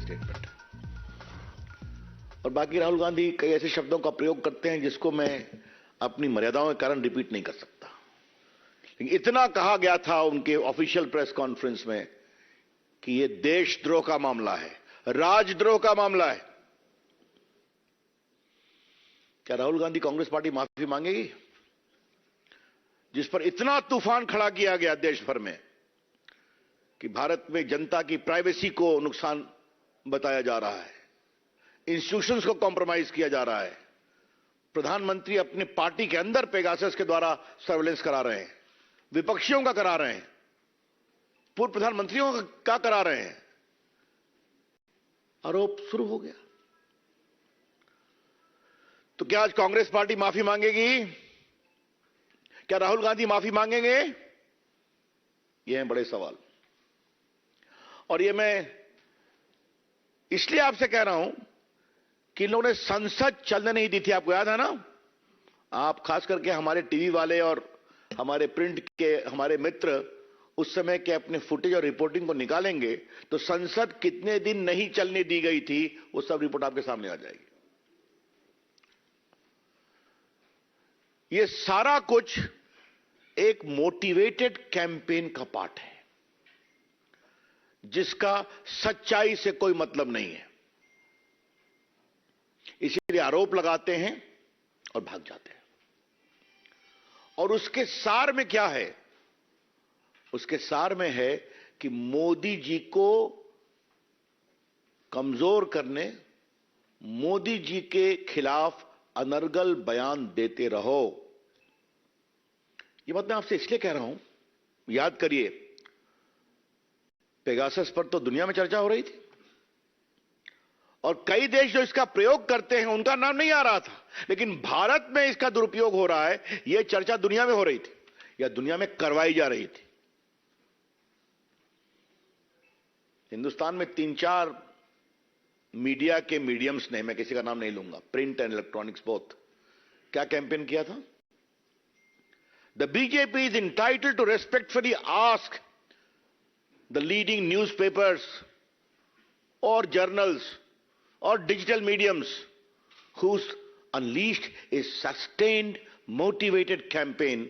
Statement. और बाकी राहुल गांधी कई ऐसे शब्दों का प्रयोग करते हैं जिसको मैं अपनी मर्यादाओं के कारण रिपीट नहीं कर सकता, लेकिन इतना कहा गया था उनके ऑफिशियल प्रेस कॉन्फ्रेंस में कि यह देशद्रोह का मामला है, राजद्रोह का मामला है। क्या राहुल गांधी कांग्रेस पार्टी माफी मांगेगी, जिस पर इतना तूफान खड़ा किया गया देश भर में कि भारत में जनता की प्राइवेसी को नुकसान बताया जा रहा है, इंस्टीट्यूशंस को कॉम्प्रोमाइज किया जा रहा है, प्रधानमंत्री अपने पार्टी के अंदर पेगासस के द्वारा सर्वेलेंस करा रहे हैं, विपक्षियों का करा रहे हैं, पूर्व प्रधानमंत्रियों का करा रहे हैं, आरोप शुरू हो गया। तो क्या आज कांग्रेस पार्टी माफी मांगेगी? क्या राहुल गांधी माफी मांगेंगे? ये हैं बड़े सवाल। और ये मैं इसलिए आपसे कह रहा हूं कि इन लोगों ने संसद चलने नहीं दी थी। आपको याद है ना? आप खास करके हमारे टीवी वाले और हमारे प्रिंट के हमारे मित्र उस समय के अपने फुटेज और रिपोर्टिंग को निकालेंगे तो संसद कितने दिन नहीं चलने दी गई थी वो सब रिपोर्ट आपके सामने आ जाएगी। ये सारा कुछ एक मोटिवेटेड कैंपेन का पार्ट है जिसका सच्चाई से कोई मतलब नहीं है, इसीलिए आरोप लगाते हैं और भाग जाते हैं। और उसके सार में क्या है? उसके सार में है कि मोदी जी को कमजोर करने, मोदी जी के खिलाफ अनर्गल बयान देते रहो। यह बात मैं आपसे इसलिए कह रहा हूं, याद करिए पेगासस पर तो दुनिया में चर्चा हो रही थी और कई देश जो इसका प्रयोग करते हैं उनका नाम नहीं आ रहा था, लेकिन भारत में इसका दुरुपयोग हो रहा है, यह चर्चा दुनिया में हो रही थी या दुनिया में करवाई जा रही थी। हिंदुस्तान में 3-4 मीडिया के मीडियम्स ने, मैं किसी का नाम नहीं लूंगा, प्रिंट एंड इलेक्ट्रॉनिक्स बोथ, क्या कैंपेन किया था? The BJP is entitled to respectfully ask the leading newspapers or journals or digital mediums who's unleashed a sustained, motivated campaign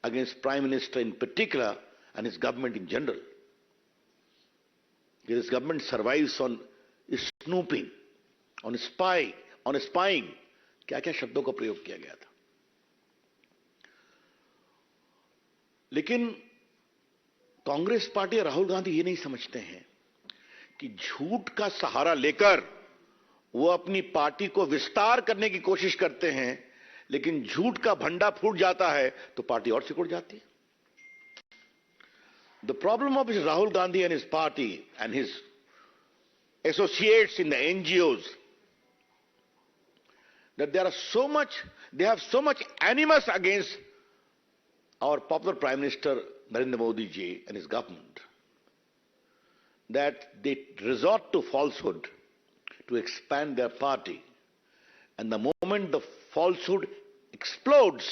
against Prime Minister in particular and his government in general. His government survives on snooping, on spying. क्या-क्या शब्दों का प्रयोग किया गया था। लेकिन Congress party और राहुल गांधी ये नहीं समझते हैं कि झूठ का सहारा लेकर वो अपनी पार्टी को विस्तार करने की कोशिश करते हैं, लेकिन झूठ का भंडा फूट जाता है तो पार्टी और सिकुड़ जाती है। The problem of Rahul Gandhi and his party and his associates in the NGOs that they have so much animus against our popular Prime Minister Narendra Modi ji and his government that they resort to falsehood to expand their party, and the moment the falsehood explodes,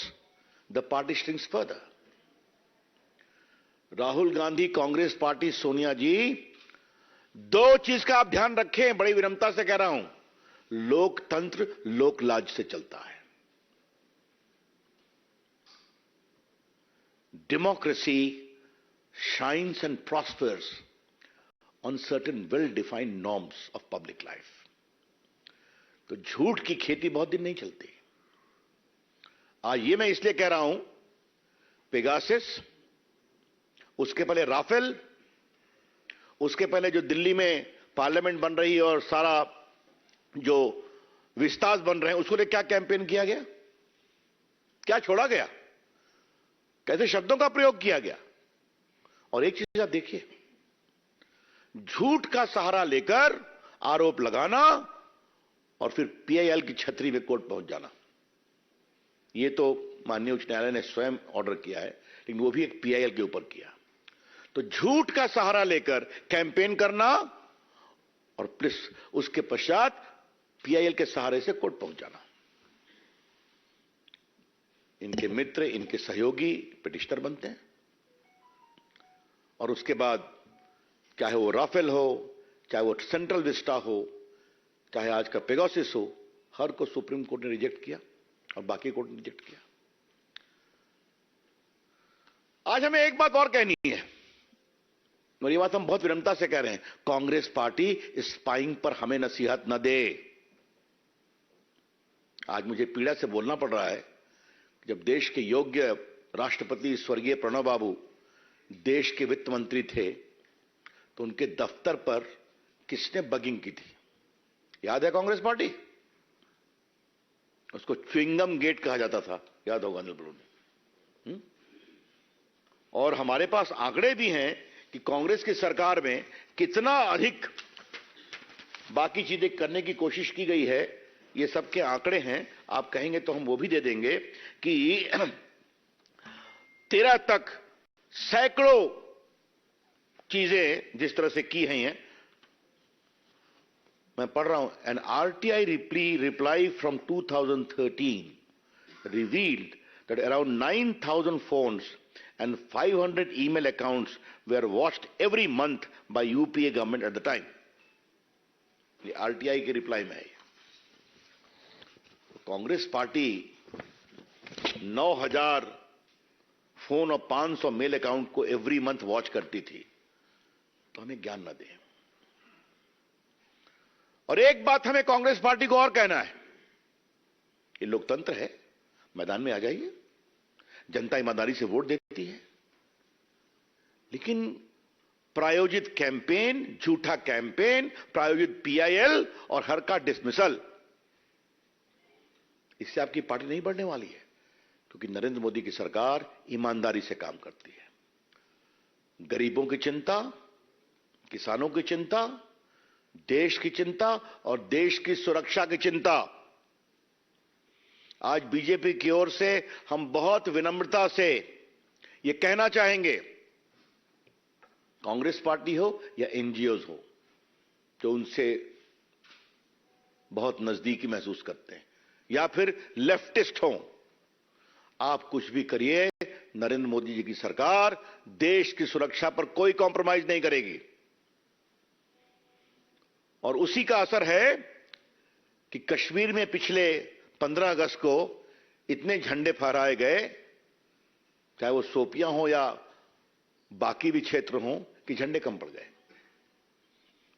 the party shrinks further. Rahul Gandhi, Congress party, Sonia ji, दो चीज का आप ध्यान रखें, बड़ी विनम्रता से कह रहा हूं, लोकतंत्र लोकलाज से चलता है। Democracy shines and prospers on certain well-defined norms of public life. तो झूठ की खेती बहुत दिन नहीं चलती। आज ये मैं इसलिए कह रहा हूं, पेगासस, उसके पहले राफेल, उसके पहले जो दिल्ली में पार्लियामेंट बन रही है और सारा जो विस्तार बन रहे हैं, उसको लेकर क्या कैंपेन किया गया, क्या छोड़ा गया, कैसे शब्दों का प्रयोग किया गया। और एक चीज आप देखिए, झूठ का सहारा लेकर आरोप लगाना और फिर पीआईएल की छतरी में कोर्ट पहुंच जाना, यह तो माननीय उच्च न्यायालय ने स्वयं ऑर्डर किया है, लेकिन वो भी एक पीआईएल के ऊपर किया। तो झूठ का सहारा लेकर कैंपेन करना और प्लस उसके पश्चात पीआईएल के सहारे से कोर्ट पहुंच जाना। इनके मित्र, इनके सहयोगी पिटिशनर बनते हैं और उसके बाद चाहे वो राफेल हो, चाहे वो सेंट्रल विस्टा हो, चाहे आज का पेगासिस हो, हर को सुप्रीम कोर्ट ने रिजेक्ट किया और बाकी कोर्ट ने रिजेक्ट किया। आज हमें एक बात और कहनी है, और ये बात हम बहुत विनम्रता से कह रहे हैं, कांग्रेस पार्टी स्पाइंग पर हमें नसीहत न दे। आज मुझे पीड़ा से बोलना पड़ रहा है, जब देश के योग्य राष्ट्रपति स्वर्गीय प्रणब बाबू देश के वित्त मंत्री थे, तो उनके दफ्तर पर किसने बगिंग की थी? याद है कांग्रेस पार्टी? उसको च्युइंगम गेट कहा जाता था, याद होगा अनिल बलूनी। और हमारे पास आंकड़े भी हैं कि कांग्रेस की सरकार में कितना अधिक बाकी चीजें करने की कोशिश की गई है, ये सबके आंकड़े हैं। आप कहेंगे तो हम वो भी दे देंगे कि 13 तक सैकड़ों चीजें जिस तरह से की हैं। मैं पढ़ रहा हूं, N RTI reply from 2013 revealed that around 9,000 phones and 500 email accounts were watched every month by UPA government at the time. ये आरटीआई के रिप्लाई में है। कांग्रेस पार्टी 9,000 फोन और 500 मेल अकाउंट को एवरी मंथ वॉच करती थी, तो हमें ज्ञान न दें। और एक बात हमें कांग्रेस पार्टी को और कहना है, ये लोकतंत्र है, मैदान में आ जाइए, जनता ईमानदारी से वोट देती है, लेकिन प्रायोजित कैंपेन, झूठा कैंपेन, प्रायोजित पीआईएल और हर का डिसमिसल, इससे आपकी पार्टी नहीं बढ़ने वाली है, क्योंकि नरेंद्र मोदी की सरकार ईमानदारी से काम करती है। गरीबों की चिंता, किसानों की चिंता, देश की चिंता और देश की सुरक्षा की चिंता। आज बीजेपी की ओर से हम बहुत विनम्रता से ये कहना चाहेंगे, कांग्रेस पार्टी हो या एनजीओज हो, जो उनसे बहुत नजदीकी महसूस करते हैं, या फिर लेफ्टिस्ट हो, आप कुछ भी करिए, नरेंद्र मोदी जी की सरकार देश की सुरक्षा पर कोई कॉम्प्रोमाइज नहीं करेगी। और उसी का असर है कि कश्मीर में पिछले 15 अगस्त को इतने झंडे फहराए गए, चाहे वो शोपियां हो या बाकी भी क्षेत्र हो, कि झंडे कम पड़ गए।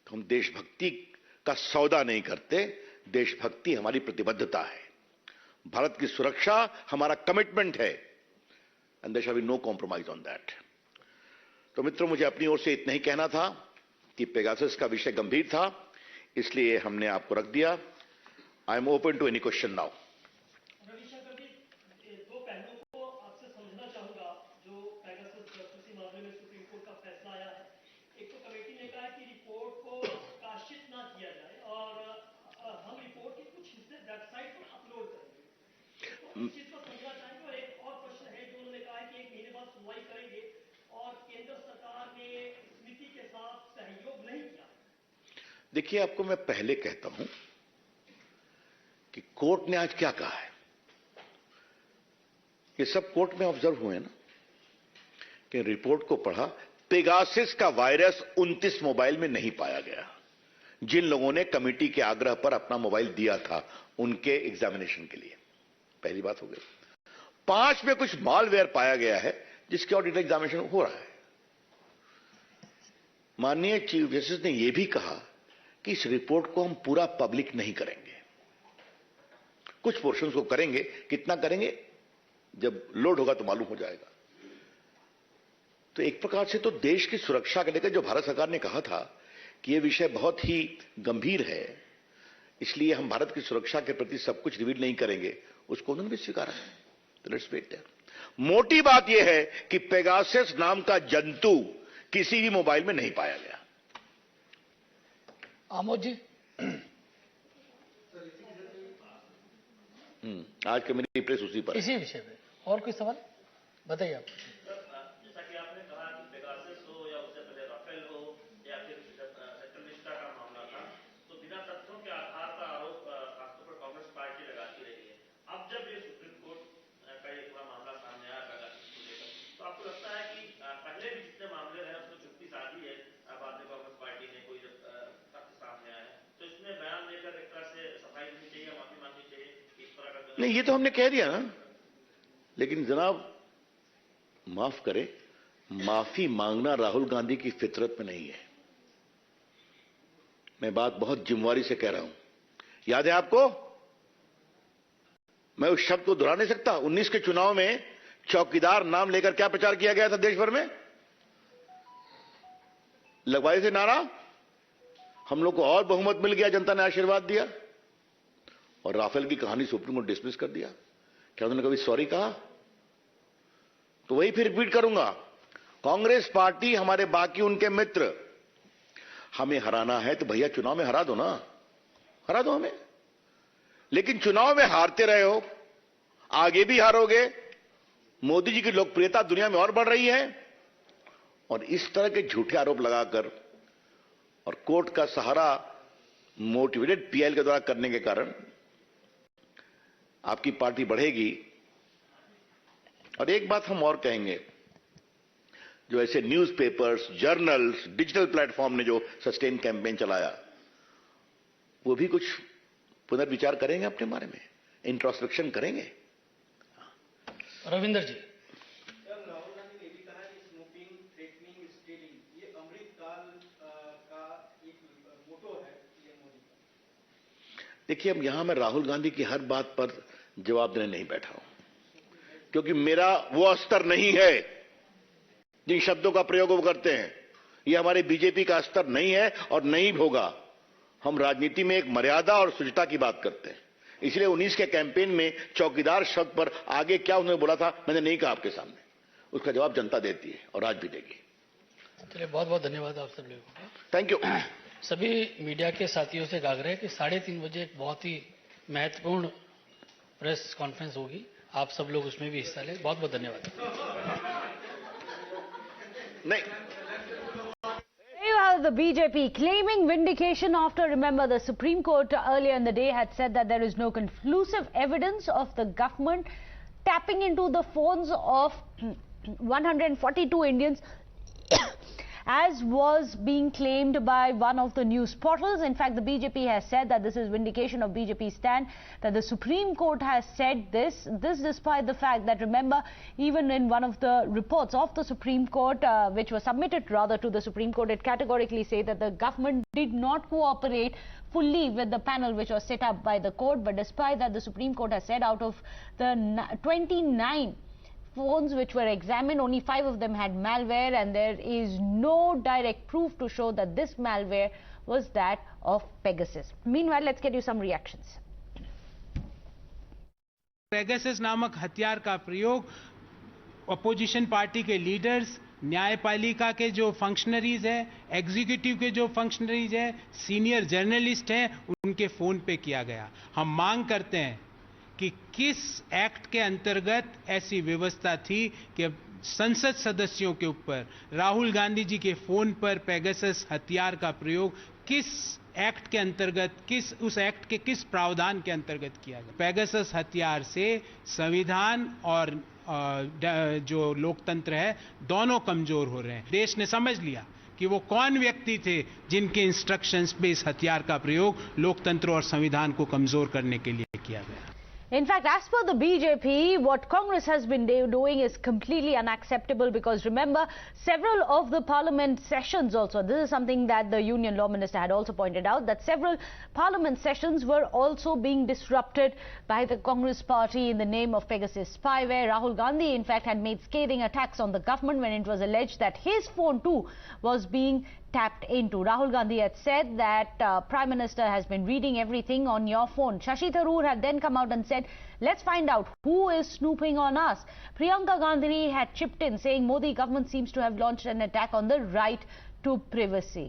तो हम देशभक्ति का सौदा नहीं करते, देशभक्ति हमारी प्रतिबद्धता है, भारत की सुरक्षा हमारा कमिटमेंट है, and there shall be no compromise on that. तो मित्रों, मुझे अपनी ओर से इतना ही कहना था कि पेगासस का विषय गंभीर था, इसलिए हमने आपको रख दिया। I am open to any question now. Ravishankar ji, दो पहलुओं को आपसे समझना चाहूंगा जो पेगासस जासूसी मामले में सुप्रीम कोर्ट का फैसला आया है। एक तो कमेटी ने कहा कि रिपोर्ट को प्रकाशित ना किया जाए और हम रिपोर्ट के कुछ हिस्से वेबसाइट पर अपलोड करेंगे, तो इस चीज को समझना चाहेंगे। और एक और प्रश्न है जो उन्होंने कहा है कि 1 महीने बाद सुनवाई करेंगे और केंद्र सरकार ने समिति के साथ सहयोग नहीं किया। देखिए, आपको मैं पहले कहता हूं कि कोर्ट ने आज क्या कहा है। ये सब कोर्ट में ऑब्जर्व हुए ना, कि रिपोर्ट को पढ़ा, पेगासस का वायरस 29 मोबाइल में नहीं पाया गया। जिन लोगों ने कमेटी के आग्रह पर अपना मोबाइल दिया था उनके एग्जामिनेशन के लिए, पहली बात हो गई। 5 में कुछ मालवेयर पाया गया है जिसके ऑडिट एग्जामिनेशन हो रहा है। माननीय चीफ जस्टिस ने यह भी कहा कि इस रिपोर्ट को हम पूरा पब्लिक नहीं करेंगे, कुछ पोर्शंस को करेंगे। कितना करेंगे, जब लोड होगा तो मालूम हो जाएगा। तो एक प्रकार से तो देश की सुरक्षा को लेकर जो भारत सरकार ने कहा था कि यह विषय बहुत ही गंभीर है, इसलिए हम भारत की सुरक्षा के प्रति सब कुछ रिवील नहीं करेंगे, उसको उन्होंने भी स्वीकारा है। तो लेट्स वेट देयर। मोटी बात यह है कि पेगासस नाम का जंतु किसी भी मोबाइल में नहीं पाया गया। आमोद जी, आज का मेरी प्रेस उसी पर है। इसी विषय पे और कोई सवाल बताइए आप। जैसा कि आपने कहा कि पेगासस हो या उससे पहले राफेल हो या फिर सेंट्रल विस्टा का मामला था, तो बिना तथ्यों के आधार पर आरोप खासतौर पर कांग्रेस पार्टी लगाती रही है। अब जब ये सुप्रीम कोर्ट का ये पूरा मामला सामने आया पेगासस को लेकर, तो आपको लगता है कि पहले भी जितने मामले रहे उसमें चुप्पी साधी है, बाद में कांग्रेस पार्टी ने कोई जब नहीं, ये तो हमने कह दिया ना, लेकिन जनाब माफ करें, माफी मांगना राहुल गांधी की फितरत में नहीं है। मैं बात बहुत जिम्मेवारी से कह रहा हूं। याद है आपको, मैं उस शब्द को दोहरा नहीं सकता। 19 के चुनाव में चौकीदार नाम लेकर क्या प्रचार किया गया था देश भर में? लगवाई से नारा, हम लोग को और बहुमत मिल गया, जनता ने आशीर्वाद दिया, और राफेल की कहानी सुप्रीम कोर्ट डिसमिस कर दिया। क्या उन्होंने कभी सॉरी कहा? तो वही फिर रिपीट करूंगा, कांग्रेस पार्टी, हमारे बाकी उनके मित्र, हमें हराना है तो भैया चुनाव में हरा दो ना, हरा दो हमें। लेकिन चुनाव में हारते रहे हो, आगे भी हारोगे, मोदी जी की लोकप्रियता दुनिया में और बढ़ रही है, और इस तरह के झूठे आरोप लगाकर और कोर्ट का सहारा मोटिवेटेड पीएल के द्वारा करने के कारण आपकी पार्टी बढ़ेगी। और एक बात हम और कहेंगे, जो ऐसे न्यूज़पेपर्स, जर्नल्स, डिजिटल प्लेटफॉर्म ने जो सस्टेन कैंपेन चलाया, वो भी कुछ पुनर्विचार करेंगे अपने बारे में, इंट्रोस्पेक्शन करेंगे। रविंदर जी, सर, राहुल गांधी ने भी कहा है कि स्मोकिंग, थ्रेटनिंग, स्टीलिंग ये अमृतकाल का एक मोटो है पीएम मोदी का। देखिए, अब यहां मैं राहुल गांधी की हर बात पर जवाब देने नहीं बैठा हूं, क्योंकि मेरा वो स्तर नहीं है जिन शब्दों का प्रयोग वो करते हैं। ये हमारे बीजेपी का स्तर नहीं है और नहीं होगा। हम राजनीति में एक मर्यादा और शुचिता की बात करते हैं। इसलिए 19 के कैंपेन में चौकीदार शब्द पर आगे क्या उन्होंने बोला था, मैंने नहीं कहा आपके सामने। उसका जवाब जनता देती है और आज भी देगी। चलिए, बहुत बहुत धन्यवाद आप सब लोगों का। Thank you. सभी मीडिया के साथियों से आग्रह है कि 3:30 बजे एक बहुत ही महत्वपूर्ण प्रेस कॉन्फ्रेंस होगी, आप सब लोग उसमें भी हिस्सा लें। बहुत बहुत धन्यवाद। नहीं, You have the BJP claiming vindication after, remember, the Supreme Court earlier in the day had said that there is no conclusive evidence of the government tapping into the phones of 142 Indians as was being claimed by one of the news portals. In fact, the BJP has said that this is vindication of BJP's stand, that the Supreme Court has said this despite the fact that, remember, even in one of the reports of the Supreme Court, which was submitted rather to the Supreme Court, it categorically said that the government did not cooperate fully with the panel which was set up by the court. But despite that, the Supreme Court has said out of the 29 phones which were examined, only 5 of them had malware, and there is no direct proof to show that this malware was that of Pegasus. Meanwhile, let's get you some reactions. Pegasus नामक हथियार का प्रयोग opposition party के leaders, न्यायपालिका के जो functionaries हैं, executive के जो फंक्शनरीज हैं, सीनियर जर्नलिस्ट हैं, उनके फोन पे किया गया। हम मांग करते हैं कि किस एक्ट के अंतर्गत ऐसी व्यवस्था थी कि संसद सदस्यों के ऊपर राहुल गांधी जी के फोन पर पेगासस हथियार का प्रयोग किस एक्ट के अंतर्गत, उस एक्ट के किस प्रावधान के अंतर्गत किया गया। पेगासस हथियार से संविधान और जो लोकतंत्र है दोनों कमजोर हो रहे हैं। देश ने समझ लिया कि वो कौन व्यक्ति थे जिनके इंस्ट्रक्शंस पे इस हथियार का प्रयोग लोकतंत्र और संविधान को कमजोर करने के लिए किया गया। In fact, as per the BJP, what Congress has been doing is completely unacceptable, because remember, several of the parliament sessions also, this is something that the Union Law Minister had also pointed out, that several parliament sessions were also being disrupted by the Congress party in the name of Pegasus spyware. Rahul Gandhi, in fact, had made scathing attacks on the government when it was alleged that his phone too was being tapped into. Rahul Gandhi had said that Prime Minister has been reading everything on your phone. Shashi Tharoor had then come out and said, let's find out who is snooping on us. Priyanka Gandhi had chipped in saying Modi government seems to have launched an attack on the right to privacy.